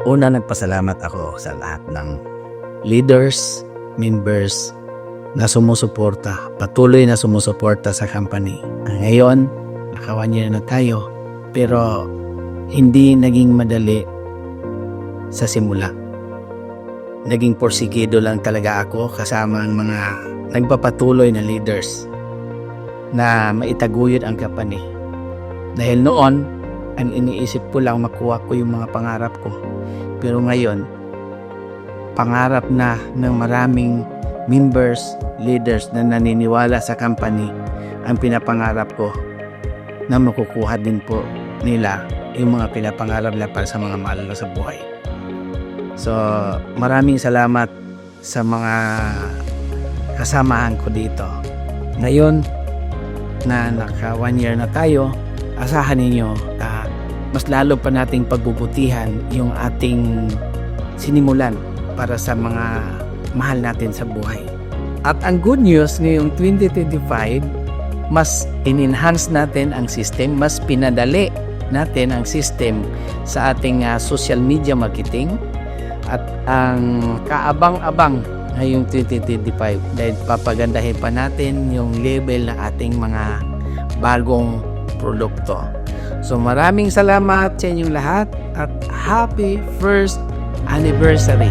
Una, nagpasalamat ako sa lahat ng leaders, members na sumusuporta, patuloy na sumusuporta sa company. Ngayon, naka 1 year na tayo, pero hindi naging madali sa simula. Naging porsigido lang talaga ako kasama ang mga nagpapatuloy na leaders na maitaguyod ang company. Dahil noon, ang iniisip ko lang makuha ko yung mga pangarap ko. Pero ngayon, pangarap na ng maraming members, leaders na naniniwala sa company ang pinapangarap ko na makukuha din po nila yung mga pinapangarap nila para sa mga mahal na sa buhay. So, maraming salamat sa mga kasamahan ko dito. Ngayon na naka 1 year na tayo, asahan ninyo mas lalo pa nating pagbubutihan yung ating sinimulan para sa mga mahal natin sa buhay. At ang good news ngayong 2025, mas in-enhance natin ang system, mas pinadali natin ang system sa ating social media marketing at ang kaabang-abang ngayong 2025 dahil papagandahin pa natin yung level ng ating mga bagong produkto. So maraming salamat sa inyong lahat at happy first anniversary!